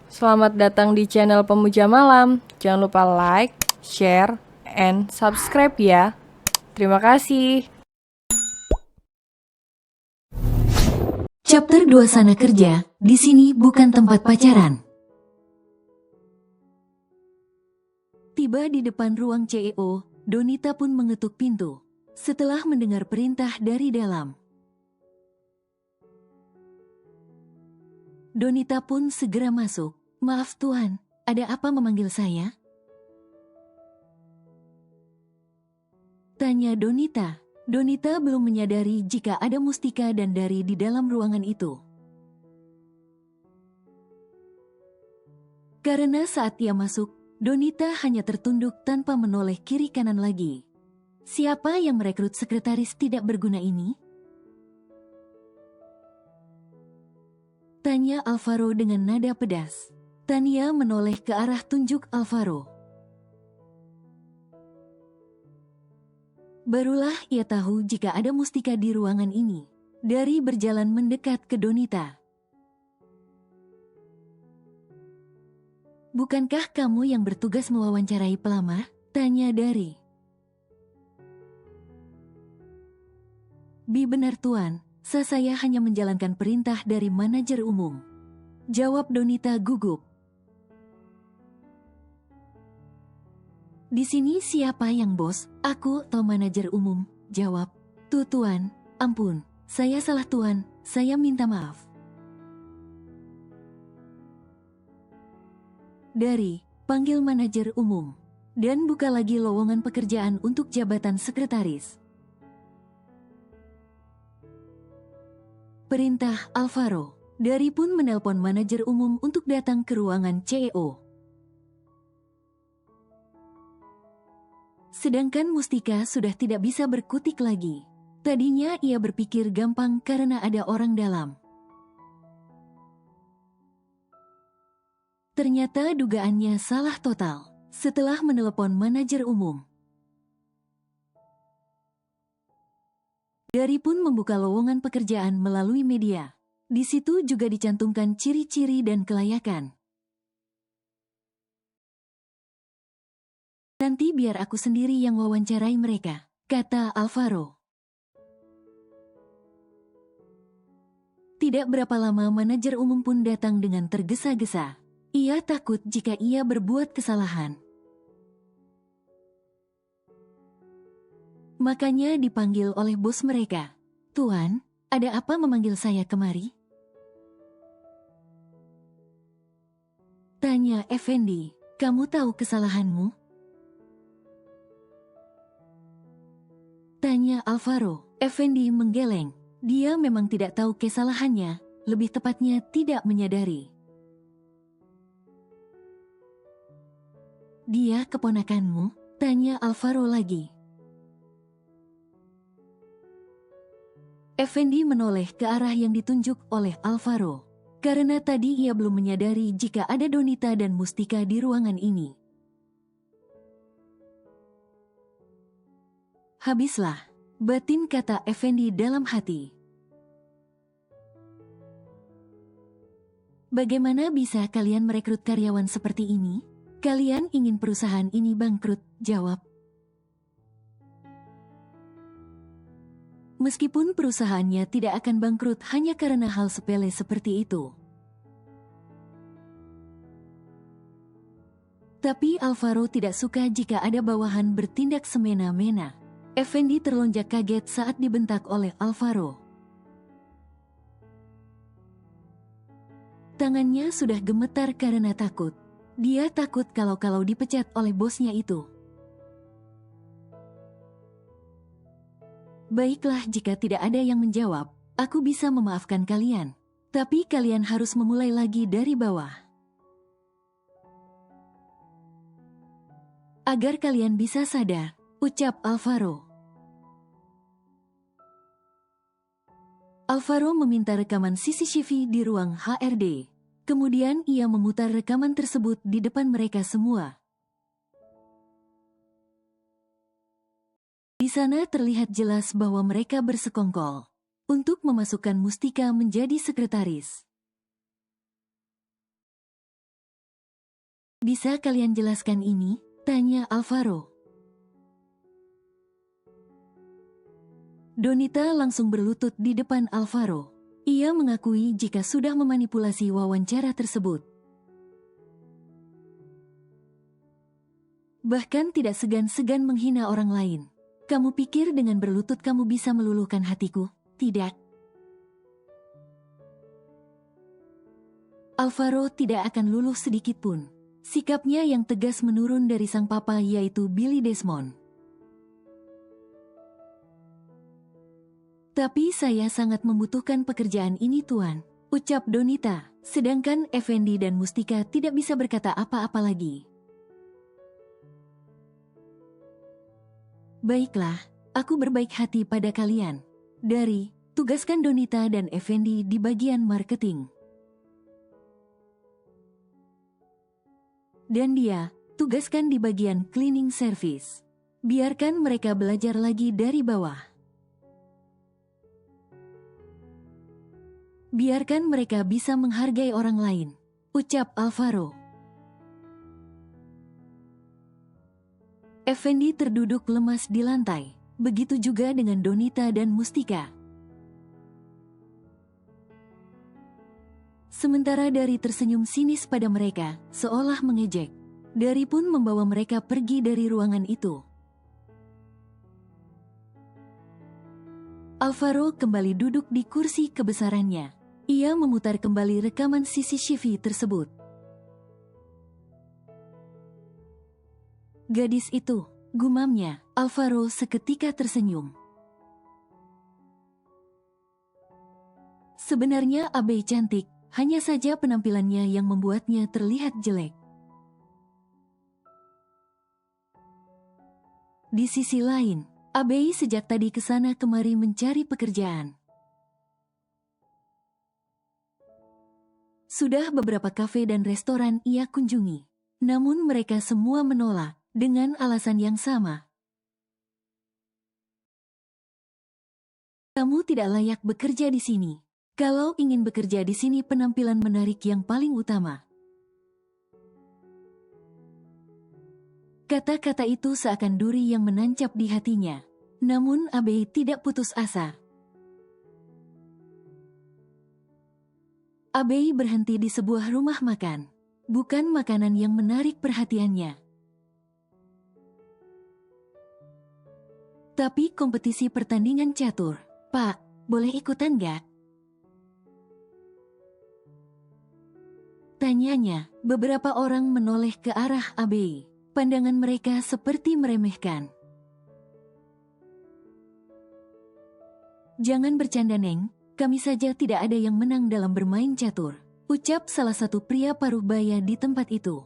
Selamat datang di channel Pemuja Malam. Jangan lupa like, share, and subscribe ya. Terima kasih. Chapter 2 Sana Kerja, di sini bukan tempat pacaran. Tiba di depan ruang CEO, Donita pun mengetuk pintu. Setelah mendengar perintah dari dalam, Donita pun segera masuk. Maaf Tuan, ada apa memanggil saya? Tanya Donita. Donita belum menyadari jika ada Mustika dan Dari di dalam ruangan itu. Karena saat ia masuk, Donita hanya tertunduk tanpa menoleh kiri kanan lagi. Siapa yang merekrut sekretaris tidak berguna ini? Tanya Alvaro dengan nada pedas. Tania menoleh ke arah tunjuk Alvaro. Barulah ia tahu jika ada Mustika di ruangan ini. Dari berjalan mendekat ke Donita. Bukankah kamu yang bertugas mewawancarai pelamar? Tanya Dari. Benar Tuan, saya hanya menjalankan perintah dari manajer umum. Jawab Donita gugup. Di sini siapa yang bos? Aku atau manajer umum? Jawab. Tuan, ampun, saya salah Tuan, saya minta maaf. Dari, panggil manajer umum. Dan buka lagi lowongan pekerjaan untuk jabatan sekretaris. Perintah Alvaro. Dari pun menelpon manajer umum untuk datang ke ruangan CEO. Sedangkan Mustika sudah tidak bisa berkutik lagi. Tadinya ia berpikir gampang karena ada orang dalam. Ternyata dugaannya salah total. Setelah menelepon manajer umum, Dari pun membuka lowongan pekerjaan melalui media. Di situ juga dicantumkan ciri-ciri dan kelayakan. Nanti biar aku sendiri yang wawancarai mereka, kata Alvaro. Tidak berapa lama manajer umum pun datang dengan tergesa-gesa. Ia takut jika ia berbuat kesalahan. Makanya dipanggil oleh bos mereka. Tuan, ada apa memanggil saya kemari? Tanya Effendi, kamu tahu kesalahanmu? Tanya Alvaro. Effendi menggeleng. Dia memang tidak tahu kesalahannya, lebih tepatnya tidak menyadari. Dia keponakanmu? Tanya Alvaro lagi. Effendi menoleh ke arah yang ditunjuk oleh Alvaro. Karena tadi ia belum menyadari jika ada Donita dan Mustika di ruangan ini. Habislah, batin kata Effendi dalam hati. Bagaimana bisa kalian merekrut karyawan seperti ini? Kalian ingin perusahaan ini bangkrut, jawab. Meskipun perusahaannya tidak akan bangkrut hanya karena hal sepele seperti itu. Tapi Alvaro tidak suka jika ada bawahan bertindak semena-mena. Effendi terlonjak kaget saat dibentak oleh Alvaro. Tangannya sudah gemetar karena takut. Dia takut kalau dipecat oleh bosnya itu. Baiklah jika tidak ada yang menjawab, aku bisa memaafkan kalian. Tapi kalian harus memulai lagi dari bawah. Agar kalian bisa sadar, ucap Alvaro. Alvaro meminta rekaman CCTV di ruang HRD. Kemudian ia memutar rekaman tersebut di depan mereka semua. Di sana terlihat jelas bahwa mereka bersekongkol untuk memasukkan Mustika menjadi sekretaris. Bisa kalian jelaskan ini? Tanya Alvaro. Donita langsung berlutut di depan Alvaro. Ia mengakui jika sudah memanipulasi wawancara tersebut. Bahkan tidak segan-segan menghina orang lain. Kamu pikir dengan berlutut kamu bisa meluluhkan hatiku? Tidak. Alvaro tidak akan luluh sedikit pun. Sikapnya yang tegas menurun dari sang papa yaitu Billy Desmond. Tapi saya sangat membutuhkan pekerjaan ini tuan, ucap Donita, sedangkan Effendi dan Mustika tidak bisa berkata apa-apa lagi. Baiklah, aku berbaik hati pada kalian. Dari, tugaskan Donita dan Effendi di bagian marketing. Dan dia, tugaskan di bagian cleaning service. Biarkan mereka belajar lagi dari bawah. Biarkan mereka bisa menghargai orang lain, ucap Alvaro. Effendi terduduk lemas di lantai, begitu juga dengan Donita dan Mustika. Sementara Dari tersenyum sinis pada mereka, seolah mengejek. Dari pun membawa mereka pergi dari ruangan itu. Alvaro kembali duduk di kursi kebesarannya. Ia memutar kembali rekaman CCTV tersebut. Gadis itu, gumamnya, Alvaro seketika tersenyum. Sebenarnya Abe cantik, hanya saja penampilannya yang membuatnya terlihat jelek. Di sisi lain, Abe sejak tadi kesana kemari mencari pekerjaan. Sudah beberapa kafe dan restoran ia kunjungi, namun mereka semua menolak dengan alasan yang sama. Kamu tidak layak bekerja di sini. Kalau ingin bekerja di sini penampilan menarik yang paling utama. Kata-kata itu seakan duri yang menancap di hatinya. Namun Abe tidak putus asa. Abe berhenti di sebuah rumah makan. Bukan makanan yang menarik perhatiannya. Tapi kompetisi pertandingan catur. Pak, boleh ikutan gak? Tanyanya, beberapa orang menoleh ke arah Abe. Pandangan mereka seperti meremehkan. Jangan bercanda Neng, kami saja tidak ada yang menang dalam bermain catur, ucap salah satu pria paruh baya di tempat itu.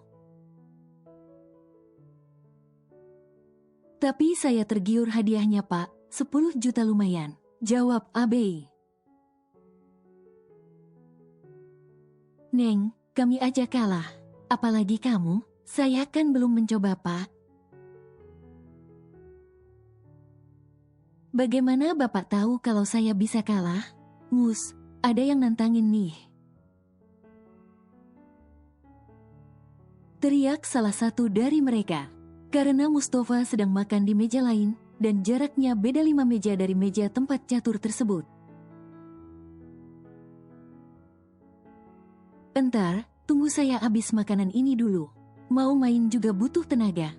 Tapi saya tergiur hadiahnya Pak, 10 juta lumayan, jawab Abe. Neng, kami aja kalah, apalagi kamu, saya kan belum mencoba Pak. Bagaimana Bapak tahu kalau saya bisa kalah? Mus, ada yang nantangin nih. Teriak salah satu dari mereka. Karena Mustafa sedang makan di meja lain, dan jaraknya beda 5 meja dari meja tempat catur tersebut. Entar, tunggu saya habis makanan ini dulu. Mau main juga butuh tenaga.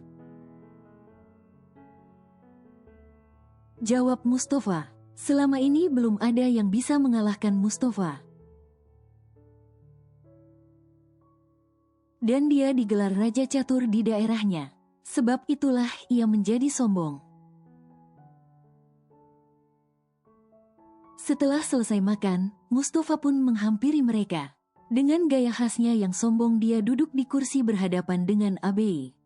Jawab Mustafa. Selama ini belum ada yang bisa mengalahkan Mustafa. Dan dia digelar Raja Catur di daerahnya. Sebab itulah ia menjadi sombong. Setelah selesai makan, Mustafa pun menghampiri mereka. Dengan gaya khasnya yang sombong dia duduk di kursi berhadapan dengan Abe.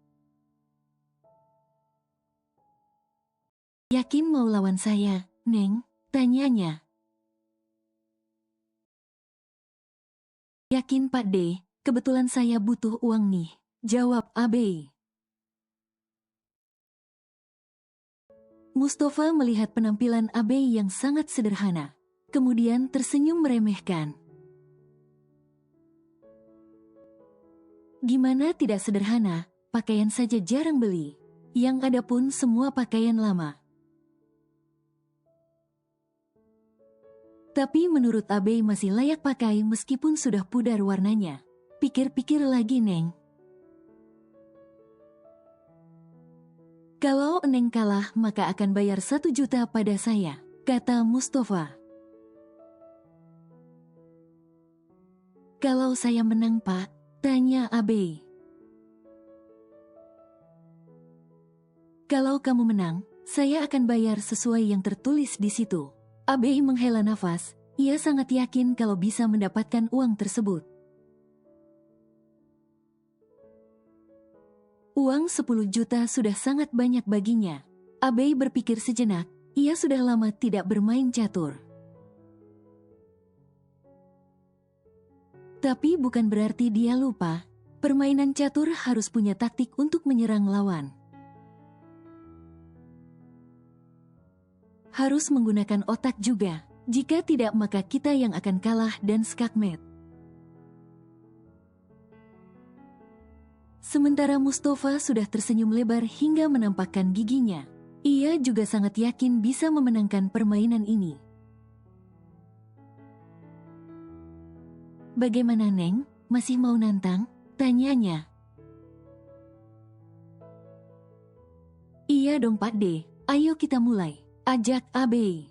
Yakin mau lawan saya, Neng? Tanyanya. Yakin Pak D, kebetulan saya butuh uang nih, jawab Abe. Mustafa melihat penampilan Abe yang sangat sederhana, kemudian tersenyum meremehkan. Gimana tidak sederhana, pakaian saja jarang beli. Yang ada pun semua pakaian lama. Tapi menurut Abe masih layak pakai meskipun sudah pudar warnanya. Pikir-pikir lagi Neng. Kalau Neng kalah maka akan bayar 1 juta pada saya, kata Mustafa. Kalau saya menang Pak, tanya Abe. Kalau kamu menang, saya akan bayar sesuai yang tertulis di situ. Abe menghela nafas, ia sangat yakin kalau bisa mendapatkan uang tersebut. Uang 10 juta sudah sangat banyak baginya. Abe berpikir sejenak, ia sudah lama tidak bermain catur. Tapi bukan berarti dia lupa, permainan catur harus punya taktik untuk menyerang lawan. Harus menggunakan otak juga, jika tidak maka kita yang akan kalah dan skakmat. Sementara Mustafa sudah tersenyum lebar hingga menampakkan giginya. Ia juga sangat yakin bisa memenangkan permainan ini. Bagaimana Neng, masih mau nantang? Tanyanya. Iya dong Pak D, ayo kita mulai. Ajak Abe.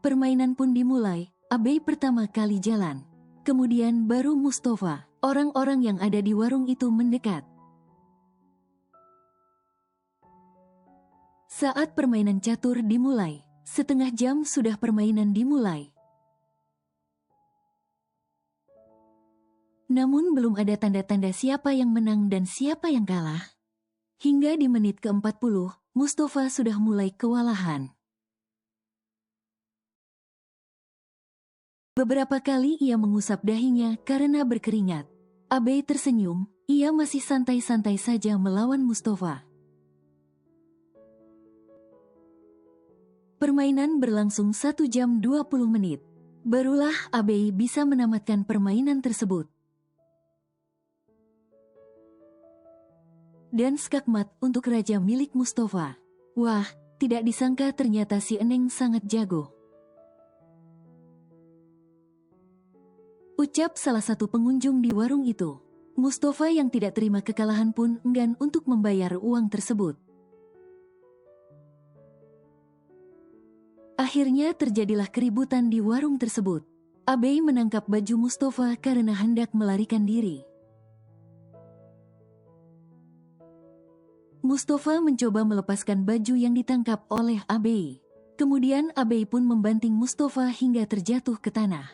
Permainan pun dimulai, Abe pertama kali jalan. Kemudian baru Mustafa. Orang-orang yang ada di warung itu mendekat. Saat permainan catur dimulai, setengah jam sudah permainan dimulai. Namun belum ada tanda-tanda siapa yang menang dan siapa yang kalah. Hingga di menit ke-40, Mustafa sudah mulai kewalahan. Beberapa kali ia mengusap dahinya karena berkeringat. Abe tersenyum, ia masih santai-santai saja melawan Mustafa. Permainan berlangsung 1 jam 20 menit. Barulah Abe bisa menamatkan permainan tersebut. Dan skakmat untuk raja milik Mustafa. Wah, tidak disangka ternyata si Eneng sangat jago. Ucap salah satu pengunjung di warung itu. Mustafa yang tidak terima kekalahan pun enggan untuk membayar uang tersebut. Akhirnya terjadilah keributan di warung tersebut. Abe menangkap baju Mustafa karena hendak melarikan diri. Mustafa mencoba melepaskan baju yang ditangkap oleh Abe. Kemudian Abe pun membanting Mustafa hingga terjatuh ke tanah.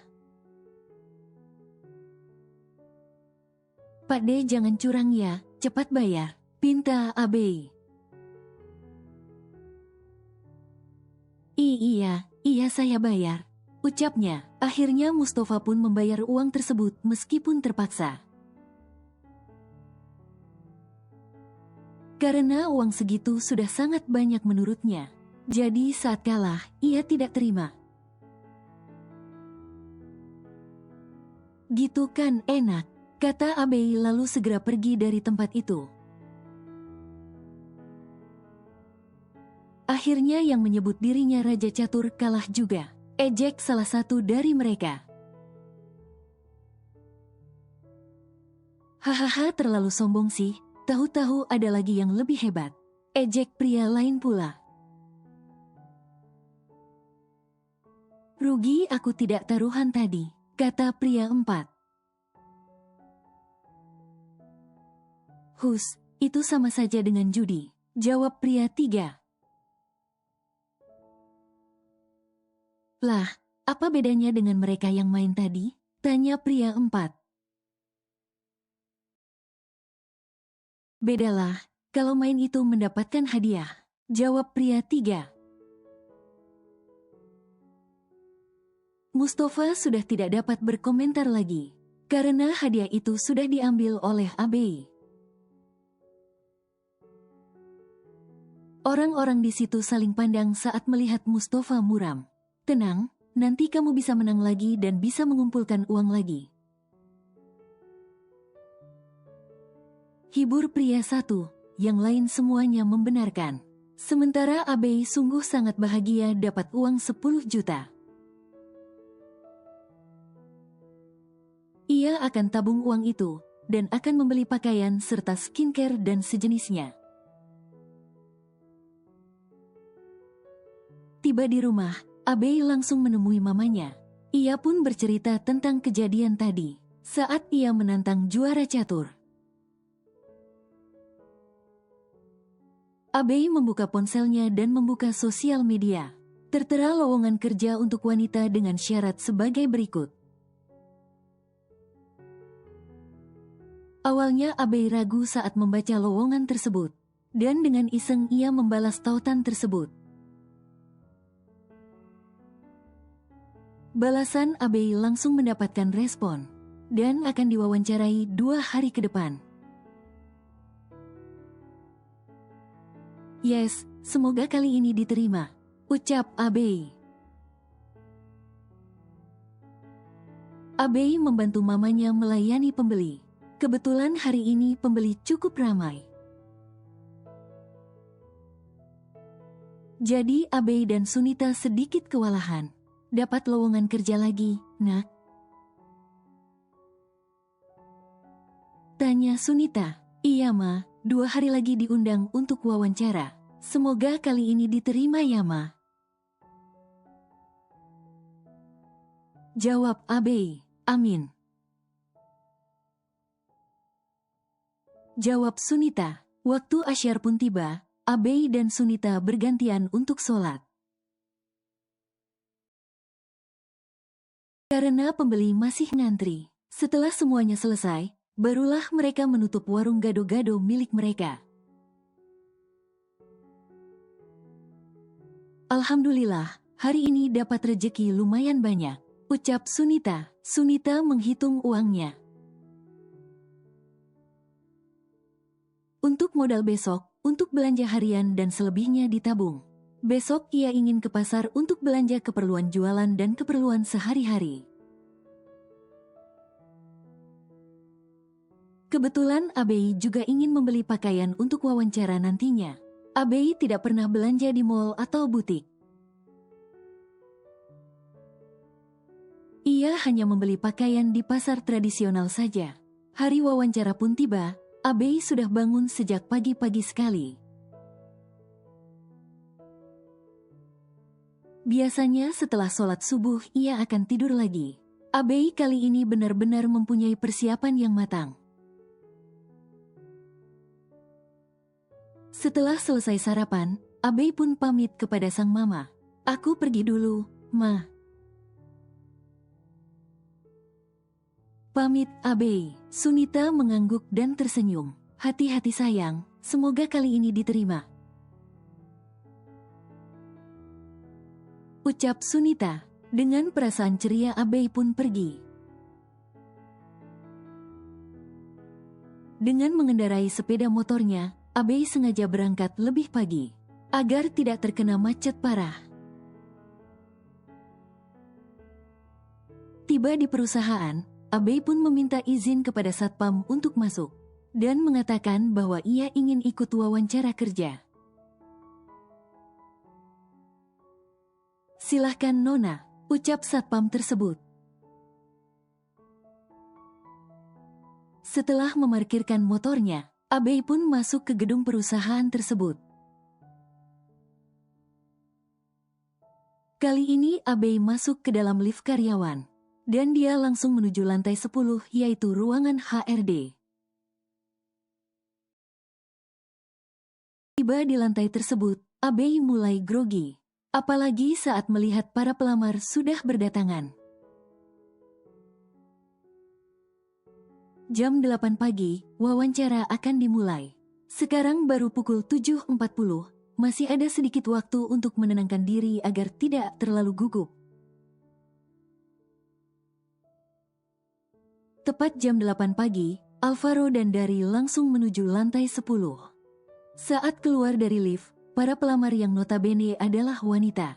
Pak D jangan curang ya, cepat bayar, pinta Abe. Iya saya bayar, ucapnya. Akhirnya Mustafa pun membayar uang tersebut meskipun terpaksa. Karena uang segitu sudah sangat banyak menurutnya. Jadi saat kalah, ia tidak terima. Gitu kan enak, kata Abe lalu segera pergi dari tempat itu. Akhirnya yang menyebut dirinya Raja Catur kalah juga. Ejek salah satu dari mereka. Hahaha terlalu sombong sih. Tahu-tahu ada lagi yang lebih hebat. Ejek pria lain pula. Rugi aku tidak taruhan tadi, kata pria 4. Hus, itu sama saja dengan judi, jawab pria 3. Lah, apa bedanya dengan mereka yang main tadi? Tanya pria 4. Bedalah, kalau main itu mendapatkan hadiah, jawab pria 3. Mustafa sudah tidak dapat berkomentar lagi, karena hadiah itu sudah diambil oleh Abe. Orang-orang di situ saling pandang saat melihat Mustafa muram. Tenang, nanti kamu bisa menang lagi dan bisa mengumpulkan uang lagi. hibur pria satu, yang lain semuanya membenarkan. Sementara Abei sungguh sangat bahagia dapat uang 10 juta. Ia akan tabung uang itu, dan akan membeli pakaian serta skincare dan sejenisnya. Tiba di rumah, Abei langsung menemui mamanya. Ia pun bercerita tentang kejadian tadi, saat ia menantang juara catur. Abei membuka ponselnya dan membuka sosial media. Tertera lowongan kerja untuk wanita dengan syarat sebagai berikut. Awalnya Abei ragu saat membaca lowongan tersebut, dan dengan iseng ia membalas tautan tersebut. Balasan Abei langsung mendapatkan respon, dan akan diwawancarai 2 hari ke depan. Yes, semoga kali ini diterima, ucap Abei. Abei membantu mamanya melayani pembeli. Kebetulan hari ini pembeli cukup ramai. Jadi Abei dan Sunita sedikit kewalahan. Dapat lowongan kerja lagi, nak? Tanya Sunita. Iya ma, 2 hari lagi diundang untuk wawancara. Semoga kali ini diterima ya ma. Jawab Abei. Amin. Jawab Sunita. Waktu asyar pun tiba, Abei dan Sunita bergantian untuk sholat. Karena pembeli masih ngantri. Setelah semuanya selesai, barulah mereka menutup warung gado-gado milik mereka. Alhamdulillah, hari ini dapat rejeki lumayan banyak, ucap Sunita. Sunita menghitung uangnya. Untuk modal besok, untuk belanja harian dan selebihnya ditabung. Besok ia ingin ke pasar untuk belanja keperluan jualan dan keperluan sehari-hari. Kebetulan Abei juga ingin membeli pakaian untuk wawancara nantinya. Abei tidak pernah belanja di mall atau butik. Ia hanya membeli pakaian di pasar tradisional saja. Hari wawancara pun tiba, Abei sudah bangun sejak pagi-pagi sekali. Biasanya setelah sholat subuh ia akan tidur lagi. Abei kali ini benar-benar mempunyai persiapan yang matang. Setelah selesai sarapan, Abei pun pamit kepada sang mama. Aku pergi dulu, ma. Pamit Abei. Sunita mengangguk dan tersenyum. Hati-hati sayang, semoga kali ini diterima. Ucap Sunita. Dengan perasaan ceria Abei pun pergi. Dengan mengendarai sepeda motornya, Abei sengaja berangkat lebih pagi, agar tidak terkena macet parah. Tiba di perusahaan, Abei pun meminta izin kepada satpam untuk masuk, dan mengatakan bahwa ia ingin ikut wawancara kerja. Silahkan Nona, ucap satpam tersebut. Setelah memarkirkan motornya, Abei pun masuk ke gedung perusahaan tersebut. Kali ini Abei masuk ke dalam lift karyawan, dan dia langsung menuju lantai 10 yaitu ruangan HRD. Tiba di lantai tersebut, Abei mulai grogi, apalagi saat melihat para pelamar sudah berdatangan. Jam 8 pagi, wawancara akan dimulai. Sekarang baru pukul 7.40, masih ada sedikit waktu untuk menenangkan diri agar tidak terlalu gugup. Tepat jam 8 pagi, Alvaro dan Dari langsung menuju lantai 10. Saat keluar dari lift, para pelamar yang notabene adalah wanita.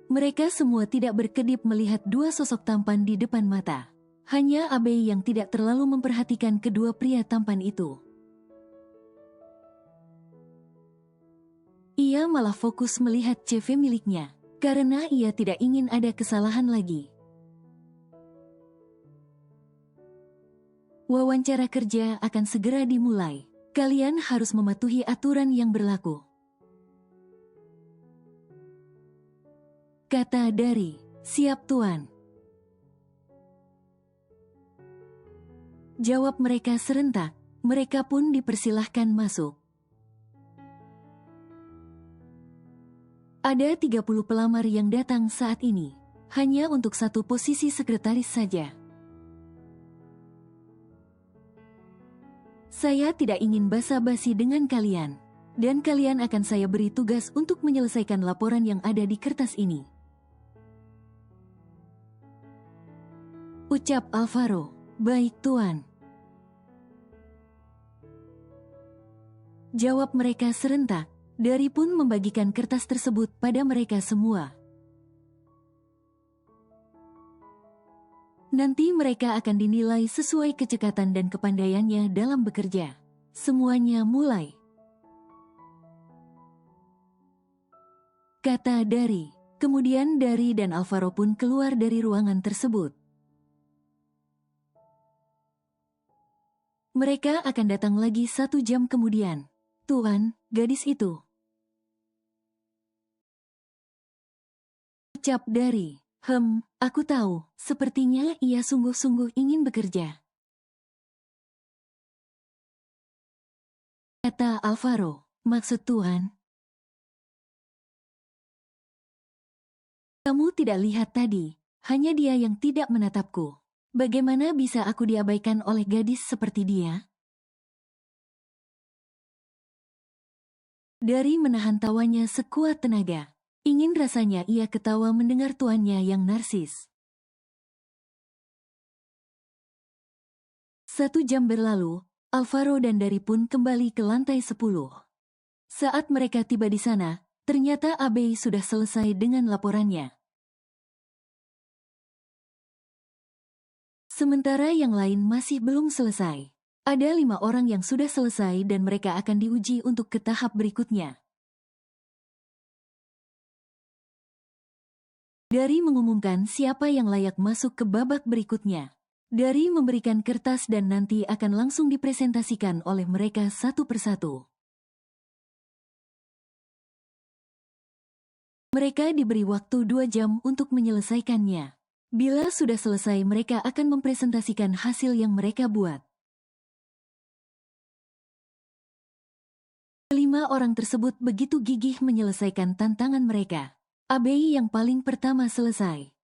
Mereka semua tidak berkedip melihat dua sosok tampan di depan mata. Hanya Abe yang tidak terlalu memperhatikan kedua pria tampan itu. Ia malah fokus melihat CV miliknya, karena ia tidak ingin ada kesalahan lagi. Wawancara kerja akan segera dimulai. Kalian harus mematuhi aturan yang berlaku. Kata Dari, siap tuan. Jawab mereka serentak, mereka pun dipersilahkan masuk. Ada 30 pelamar yang datang saat ini, hanya untuk satu posisi sekretaris saja. Saya tidak ingin basa-basi dengan kalian, dan kalian akan saya beri tugas untuk menyelesaikan laporan yang ada di kertas ini. Ucap Alvaro, baik tuan. Jawab mereka serentak. Dari pun membagikan kertas tersebut pada mereka semua. Nanti mereka akan dinilai sesuai kecekatan dan kepandaiannya dalam bekerja. Semuanya mulai. Kata Dari. Kemudian Dari dan Alvaro pun keluar dari ruangan tersebut. Mereka akan datang lagi 1 jam kemudian. Tuan, gadis itu. Ucap Dari, aku tahu, sepertinya ia sungguh-sungguh ingin bekerja. Kata Alvaro, maksud tuan? Kamu tidak lihat tadi, hanya dia yang tidak menatapku. Bagaimana bisa aku diabaikan oleh gadis seperti dia? Dari menahan tawanya sekuat tenaga. Ingin rasanya ia ketawa mendengar tuannya yang narsis. 1 jam berlalu, Alvaro dan Dari pun kembali ke lantai 10. Saat mereka tiba di sana, ternyata Abe sudah selesai dengan laporannya. Sementara yang lain masih belum selesai. Ada 5 orang yang sudah selesai dan mereka akan diuji untuk ke tahap berikutnya. Dari mengumumkan siapa yang layak masuk ke babak berikutnya. Dari memberikan kertas dan nanti akan langsung dipresentasikan oleh mereka satu persatu. Mereka diberi waktu 2 jam untuk menyelesaikannya. Bila sudah selesai mereka akan mempresentasikan hasil yang mereka buat. 5 orang tersebut begitu gigih menyelesaikan tantangan mereka. Abe yang paling pertama selesai.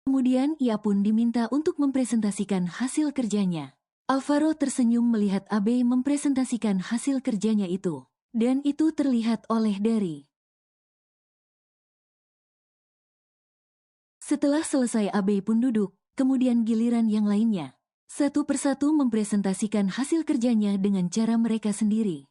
Kemudian ia pun diminta untuk mempresentasikan hasil kerjanya. Alvaro tersenyum melihat Abe mempresentasikan hasil kerjanya itu. Dan itu terlihat oleh Dari. Setelah selesai Abe pun duduk, kemudian giliran yang lainnya. Satu persatu mempresentasikan hasil kerjanya dengan cara mereka sendiri.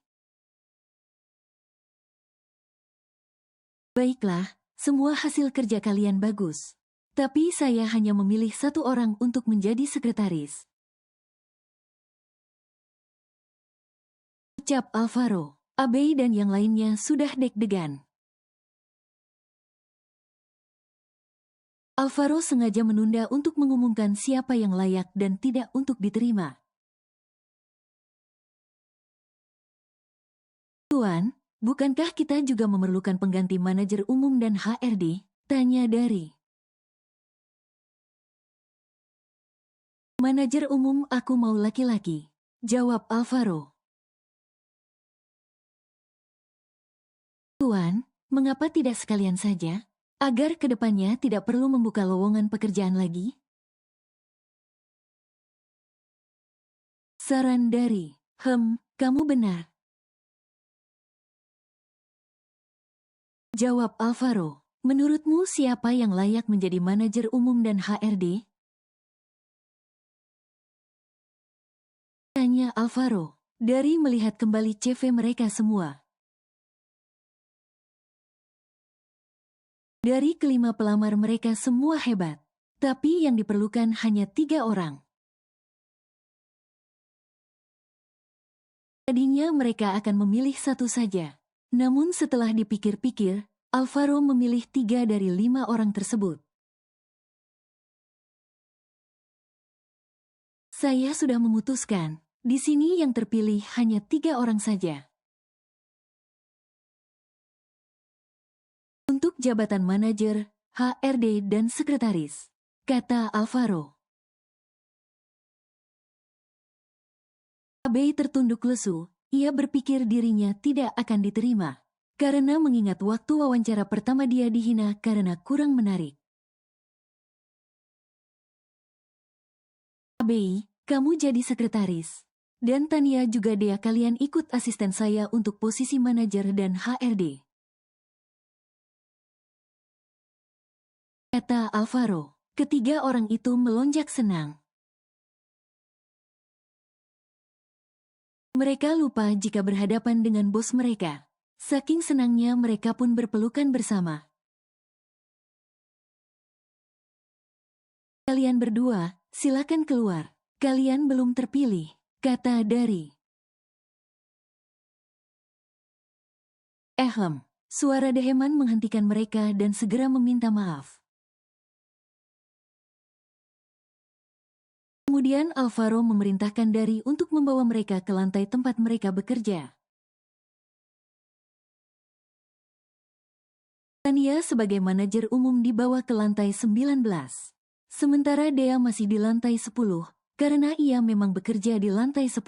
Baiklah, semua hasil kerja kalian bagus. Tapi saya hanya memilih 1 orang untuk menjadi sekretaris. Ucap Alvaro. Abe dan yang lainnya sudah deg-degan. Alvaro sengaja menunda untuk mengumumkan siapa yang layak dan tidak untuk diterima. Tuan, bukankah kita juga memerlukan pengganti manajer umum dan HRD? Tanya Dari. Manajer umum aku mau laki-laki. Jawab Alvaro. Tuan, mengapa tidak sekalian saja? Agar kedepannya tidak perlu membuka lowongan pekerjaan lagi? Saran Dari. Kamu benar. Jawab Alvaro. Menurutmu siapa yang layak menjadi manajer umum dan HRD? Tanya Alvaro. Dari melihat kembali CV mereka semua. Dari kelima pelamar mereka semua hebat. Tapi yang diperlukan hanya 3 orang. Tadinya mereka akan memilih satu saja. Namun setelah dipikir-pikir, Alvaro memilih 3 dari 5 orang tersebut. Saya sudah memutuskan. Di sini yang terpilih hanya 3 orang saja. Untuk jabatan manajer, HRD, dan sekretaris, kata Alvaro. Abe tertunduk lesu, ia berpikir dirinya tidak akan diterima. Karena mengingat waktu wawancara pertama dia dihina karena kurang menarik. Abe, kamu jadi sekretaris. Dan Tania juga dia kalian ikut asisten saya untuk posisi manajer dan HRD. Kata Alvaro. Ketiga orang itu melonjak senang. Mereka lupa jika berhadapan dengan bos mereka. Saking senangnya mereka pun berpelukan bersama. Kalian berdua, silakan keluar. Kalian belum terpilih, kata Dari. Suara Deheman menghentikan mereka dan segera meminta maaf. Kemudian Alvaro memerintahkan Dari untuk membawa mereka ke lantai tempat mereka bekerja. Tania sebagai manajer umum dibawa ke lantai 19. Sementara Dea masih di lantai 10, karena ia memang bekerja di lantai 10.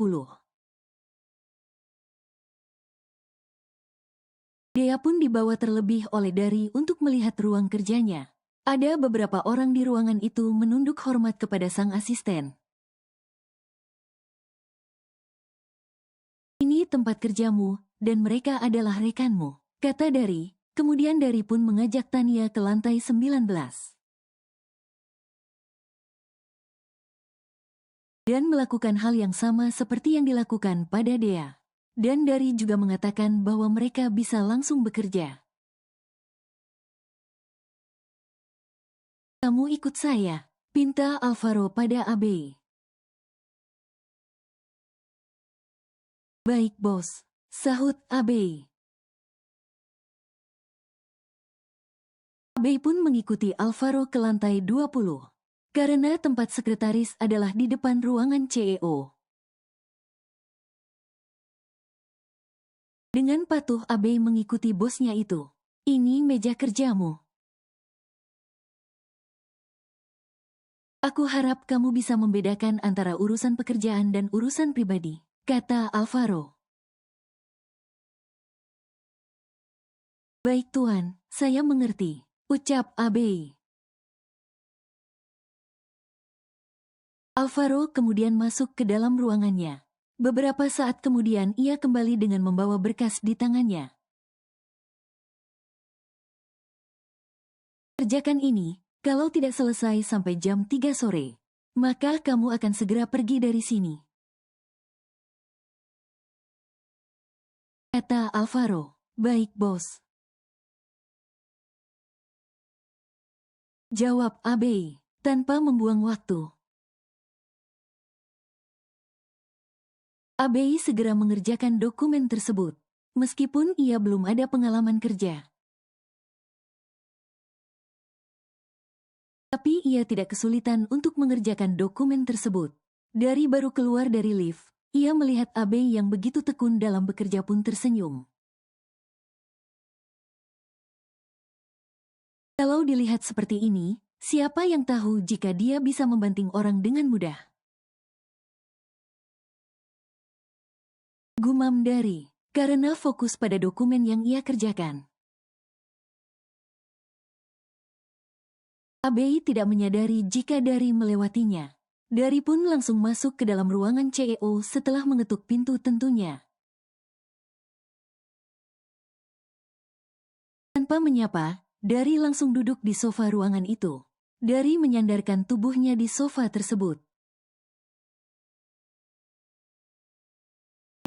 Dea pun dibawa terlebih oleh Dari untuk melihat ruang kerjanya. Ada beberapa orang di ruangan itu menunduk hormat kepada sang asisten. Ini tempat kerjamu, dan mereka adalah rekanmu, kata Dari. Kemudian Dari pun mengajak Tania ke lantai 19. Dan melakukan hal yang sama seperti yang dilakukan pada Dea. Dan Dari juga mengatakan bahwa mereka bisa langsung bekerja. Kamu ikut saya, pinta Alvaro pada Abe. Baik bos, sahut Abe. Abe pun mengikuti Alvaro ke lantai 20. Karena tempat sekretaris adalah di depan ruangan CEO. Dengan patuh Abe mengikuti bosnya itu. Ini meja kerjamu. Aku harap kamu bisa membedakan antara urusan pekerjaan dan urusan pribadi, kata Alvaro. Baik tuan, saya mengerti, ucap Abe. Alvaro kemudian masuk ke dalam ruangannya. Beberapa saat kemudian ia kembali dengan membawa berkas di tangannya. Kerjakan ini, kalau tidak selesai sampai jam 3 sore, maka kamu akan segera pergi dari sini, kata Alvaro. Baik bos, jawab Abe, tanpa membuang waktu. Abe segera mengerjakan dokumen tersebut, meskipun ia belum ada pengalaman kerja. Tapi ia tidak kesulitan untuk mengerjakan dokumen tersebut. Dari baru keluar dari lift, ia melihat Abe yang begitu tekun dalam bekerja pun tersenyum. Kalau dilihat seperti ini, siapa yang tahu jika dia bisa membanting orang dengan mudah? Gumam Dari, karena fokus pada dokumen yang ia kerjakan. Abe tidak menyadari jika Dari melewatinya. Dari pun langsung masuk ke dalam ruangan CEO setelah mengetuk pintu tentunya. Tanpa menyapa, Dari langsung duduk di sofa ruangan itu. Dari menyandarkan tubuhnya di sofa tersebut.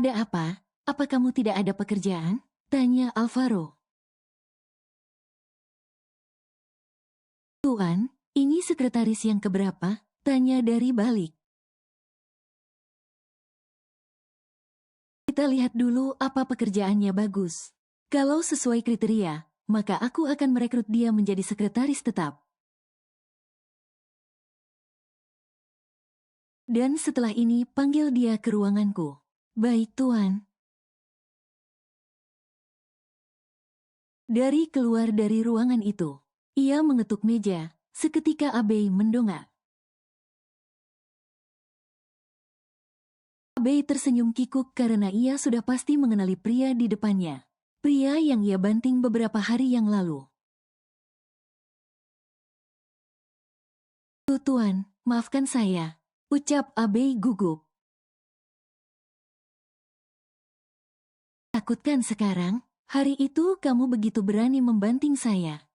Ada apa? Apa kamu tidak ada pekerjaan? Tanya Alvaro. Tuan, ini sekretaris yang keberapa? Tanya dari balik. Kita lihat dulu apa pekerjaannya bagus. Kalau sesuai kriteria, maka aku akan merekrut dia menjadi sekretaris tetap. Dan setelah ini panggil dia ke ruanganku. Baik, Tuan. Dari keluar dari ruangan itu, ia mengetuk meja. Seketika Abei mendongak. Abei tersenyum kikuk karena ia sudah pasti mengenali pria di depannya. Pria yang ia banting beberapa hari yang lalu. Tuan, maafkan saya, ucap Abei gugup. Takutkan sekarang? Hari itu kamu begitu berani membanting saya.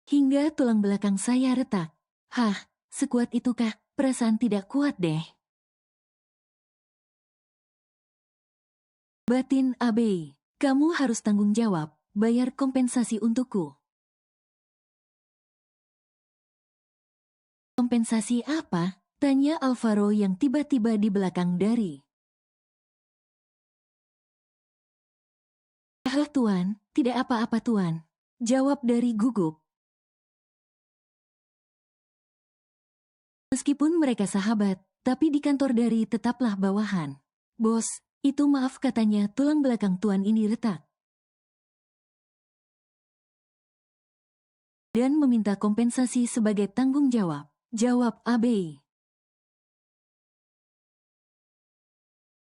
Hingga tulang belakang saya retak. Hah, sekuat itukah? Perasaan tidak kuat deh. Batin Abei, kamu harus tanggung jawab, bayar kompensasi untukku. Kompensasi apa? Tanya Alvaro yang tiba-tiba di belakang dari. Tuan, tidak apa-apa Tuan. Jawab dari gugup. Meskipun mereka sahabat, tapi di kantor dari tetaplah bawahan. Bos, itu maaf katanya tulang belakang Tuan ini retak. Dan meminta kompensasi sebagai tanggung jawab. Jawab Abei.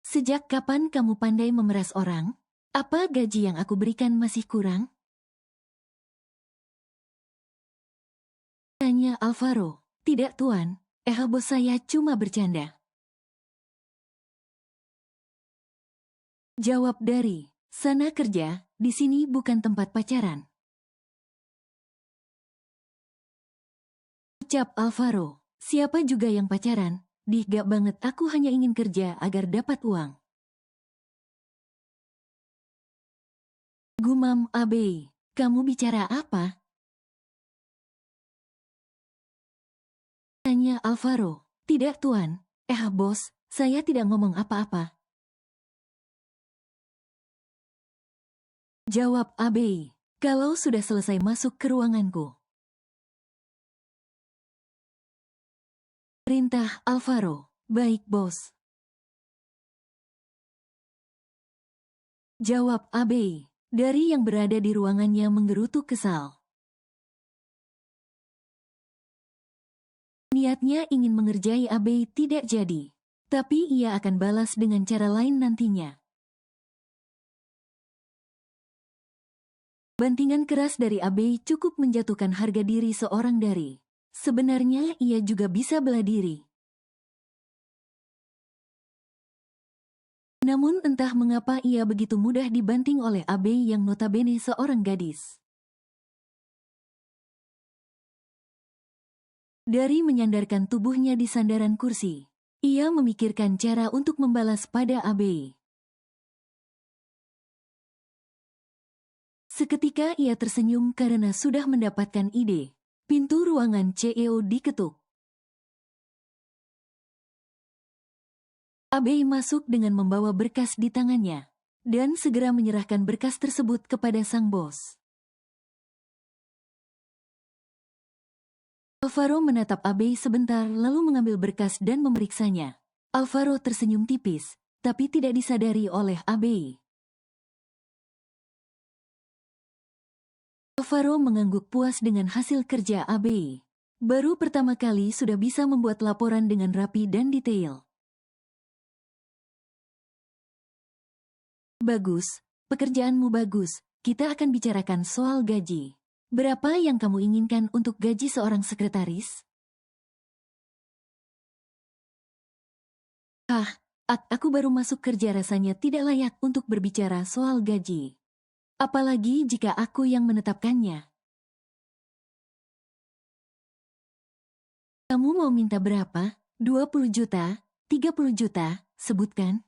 Sejak kapan kamu pandai memeras orang? Apa gaji yang aku berikan masih kurang? Tanya Alvaro. Tidak Tuan, bos saya cuma bercanda. Jawab dari, sana kerja, di sini bukan tempat pacaran. Ucap Alvaro, siapa juga yang pacaran? Gak banget, aku hanya ingin kerja agar dapat uang. Gumam Abei, kamu bicara apa? Tanya Alvaro, tidak Tuan, bos, saya tidak ngomong apa-apa. Jawab Abei, kalau sudah selesai masuk ke ruanganku. Perintah Alvaro, baik bos. Jawab Abei, dari yang berada di ruangannya menggerutu kesal. Niatnya ingin mengerjai Abei tidak jadi, tapi ia akan balas dengan cara lain nantinya. Bantingan keras dari Abei cukup menjatuhkan harga diri seorang dari. Sebenarnya ia juga bisa bela diri. Namun entah mengapa ia begitu mudah dibanting oleh Abei yang notabene seorang gadis. Dari menyandarkan tubuhnya di sandaran kursi, ia memikirkan cara untuk membalas pada Abei. Seketika ia tersenyum karena sudah mendapatkan ide. Pintu ruangan CEO diketuk. Abei masuk dengan membawa berkas di tangannya, dan segera menyerahkan berkas tersebut kepada sang bos. Alvaro menatap Abei sebentar lalu mengambil berkas dan memeriksanya. Alvaro tersenyum tipis, tapi tidak disadari oleh Abei. Alvaro mengangguk puas dengan hasil kerja Abei. Baru pertama kali sudah bisa membuat laporan dengan rapi dan detail. Bagus, pekerjaanmu bagus. Kita akan bicarakan soal gaji. Berapa yang kamu inginkan untuk gaji seorang sekretaris? Aku baru masuk kerja rasanya tidak layak untuk berbicara soal gaji. Apalagi jika aku yang menetapkannya. Kamu mau minta berapa? 20 juta? 30 juta? Sebutkan.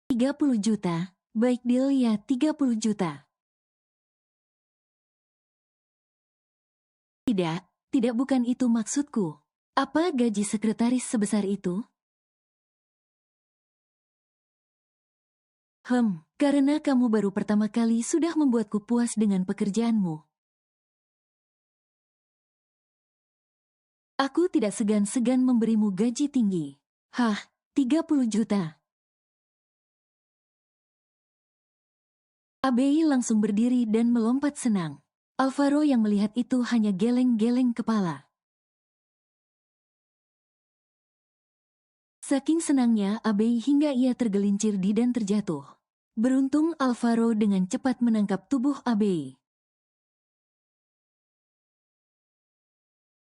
30 juta, Baik deal ya, 30 juta. Tidak bukan itu maksudku. Apa gaji sekretaris sebesar itu? Karena kamu baru pertama kali sudah membuatku puas dengan pekerjaanmu. Aku tidak segan-segan memberimu gaji tinggi. 30 juta. Abei langsung berdiri dan melompat senang. Alvaro yang melihat itu hanya geleng-geleng kepala. Saking senangnya Abei hingga ia tergelincir dan terjatuh. Beruntung Alvaro dengan cepat menangkap tubuh Abei.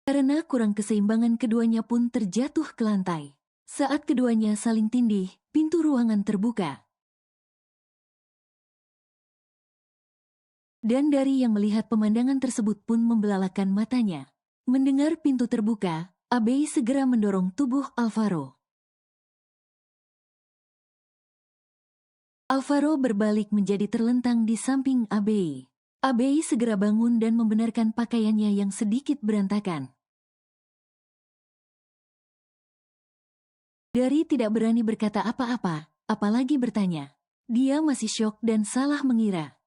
Karena kurang keseimbangan keduanya pun terjatuh ke lantai. Saat keduanya saling tindih, pintu ruangan terbuka. Dan dari yang melihat pemandangan tersebut pun membelalakan matanya. Mendengar pintu terbuka, Abei segera mendorong tubuh Alvaro. Alvaro berbalik menjadi terlentang di samping Abei. Abei segera bangun dan membenarkan pakaiannya yang sedikit berantakan. Dari tidak berani berkata apa-apa, apalagi bertanya. Dia masih syok dan salah mengira.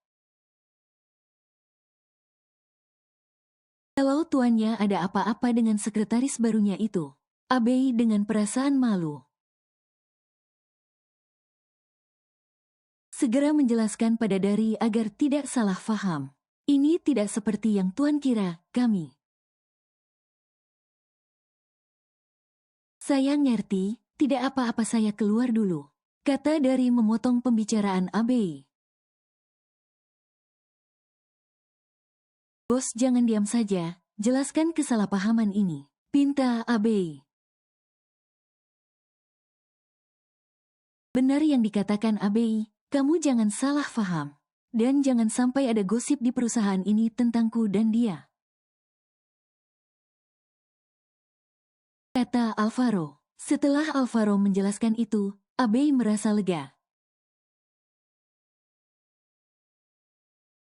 Kalau tuannya ada apa-apa dengan sekretaris barunya itu. Abei dengan perasaan malu segera menjelaskan pada Dari agar tidak salah faham. Ini tidak seperti yang tuan kira, kami. Saya ngerti, tidak apa-apa saya keluar dulu. Kata Dari memotong pembicaraan Abei. Bos jangan diam saja, jelaskan kesalahpahaman ini. Pinta Abei. Benar yang dikatakan Abei, kamu jangan salah faham. Dan jangan sampai ada gosip di perusahaan ini tentangku dan dia. Kata Alvaro. Setelah Alvaro menjelaskan itu, Abei merasa lega.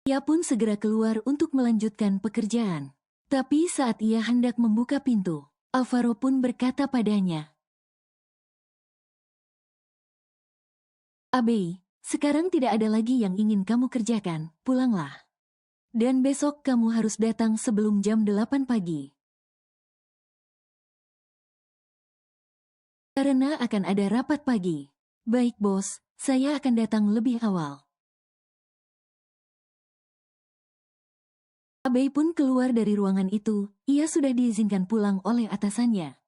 Ia pun segera keluar untuk melanjutkan pekerjaan. Tapi saat ia hendak membuka pintu, Alvaro pun berkata padanya. Abei, sekarang tidak ada lagi yang ingin kamu kerjakan, pulanglah. Dan besok kamu harus datang sebelum jam 8 pagi. Karena akan ada rapat pagi. Baik bos, saya akan datang lebih awal. Abei pun keluar dari ruangan itu, ia sudah diizinkan pulang oleh atasannya.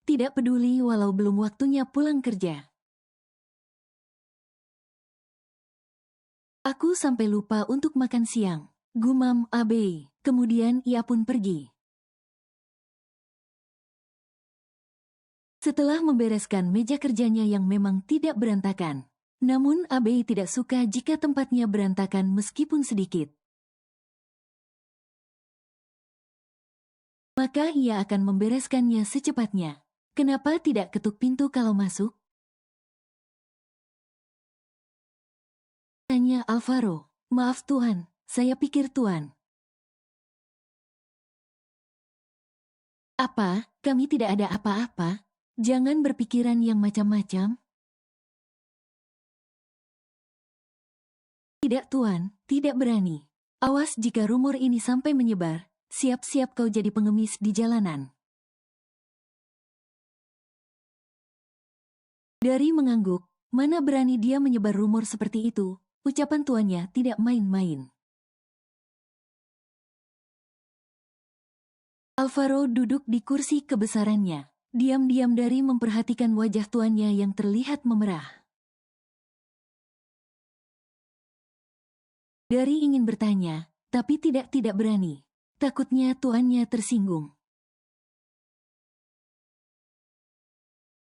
Tidak peduli walau belum waktunya pulang kerja. Aku sampai lupa untuk makan siang, gumam Abei. Kemudian ia pun pergi. Setelah membereskan meja kerjanya yang memang tidak berantakan, namun Abei tidak suka jika tempatnya berantakan meskipun sedikit. Maka ia akan membereskannya secepatnya. Kenapa tidak ketuk pintu kalau masuk? Tanya Alvaro. Maaf Tuan, saya pikir Tuan. Apa, kami tidak ada apa-apa? Jangan berpikiran yang macam-macam. Tidak Tuan, tidak berani. Awas jika rumor ini sampai menyebar, siap-siap kau jadi pengemis di jalanan. Dari mengangguk, mana berani dia menyebar rumor seperti itu, ucapan tuannya tidak main-main. Alvaro duduk di kursi kebesarannya. Diam-diam Dari memperhatikan wajah tuannya yang terlihat memerah. Dari ingin bertanya, tapi tidak berani. Takutnya tuannya tersinggung.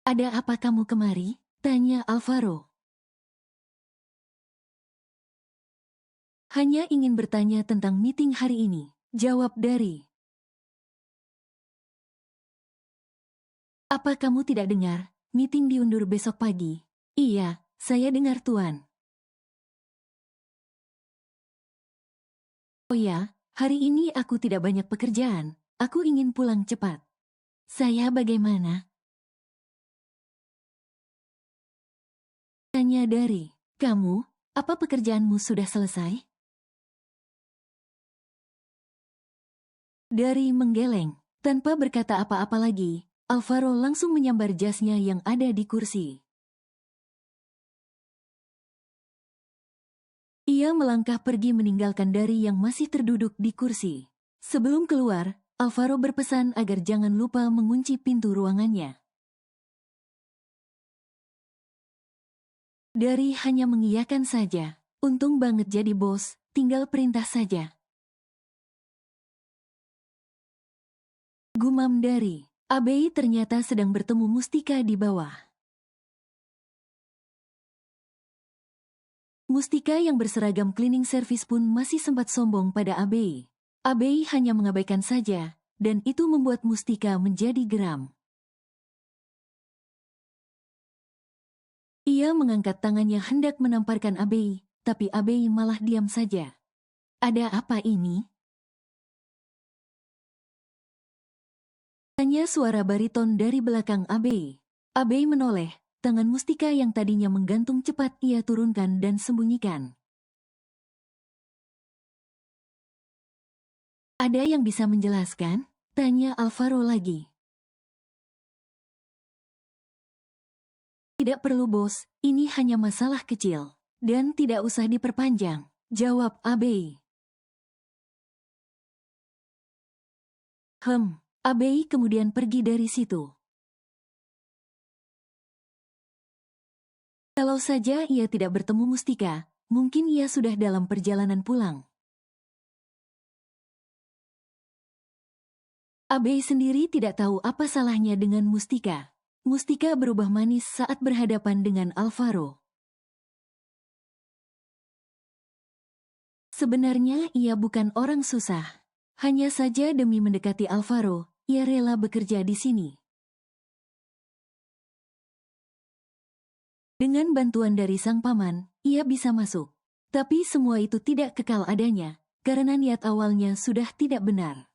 Ada apa kamu kemari? Tanya Alvaro. Hanya ingin bertanya tentang meeting hari ini. Jawab Dari. Apa kamu tidak dengar? Meeting diundur besok pagi. Iya, saya dengar Tuan. Oh ya, hari ini aku tidak banyak pekerjaan. Aku ingin pulang cepat. Saya bagaimana? Tanya Dari. Kamu, apa pekerjaanmu sudah selesai? Dari menggeleng. Tanpa berkata apa-apa lagi, Alvaro langsung menyambar jasnya yang ada di kursi. Ia melangkah pergi meninggalkan Dari yang masih terduduk di kursi. Sebelum keluar, Alvaro berpesan agar jangan lupa mengunci pintu ruangannya. Dari hanya mengiyakan saja. Untung banget jadi bos, tinggal perintah saja. Gumam Dari. Abei ternyata sedang bertemu Mustika di bawah. Mustika yang berseragam cleaning service pun masih sempat sombong pada Abei. Abei hanya mengabaikan saja, dan itu membuat Mustika menjadi geram. Ia mengangkat tangannya hendak menamparkan Abei, tapi Abei malah diam saja. Ada apa ini? Tanya suara bariton dari belakang Abei. Abei menoleh, tangan Mustika yang tadinya menggantung cepat ia turunkan dan sembunyikan. Ada yang bisa menjelaskan? Tanya Alvaro lagi. Tidak perlu bos, ini hanya masalah kecil. Dan tidak usah diperpanjang, jawab Abei. Abei kemudian pergi dari situ. Kalau saja ia tidak bertemu Mustika, mungkin ia sudah dalam perjalanan pulang. Abei sendiri tidak tahu apa salahnya dengan Mustika. Mustika berubah manis saat berhadapan dengan Alvaro. Sebenarnya ia bukan orang susah. Hanya saja demi mendekati Alvaro, ia rela bekerja di sini. Dengan bantuan dari sang paman, ia bisa masuk. Tapi semua itu tidak kekal adanya, karena niat awalnya sudah tidak benar.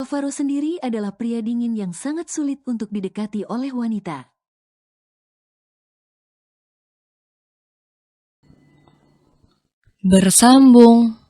Alvaro sendiri adalah pria dingin yang sangat sulit untuk didekati oleh wanita. Bersambung.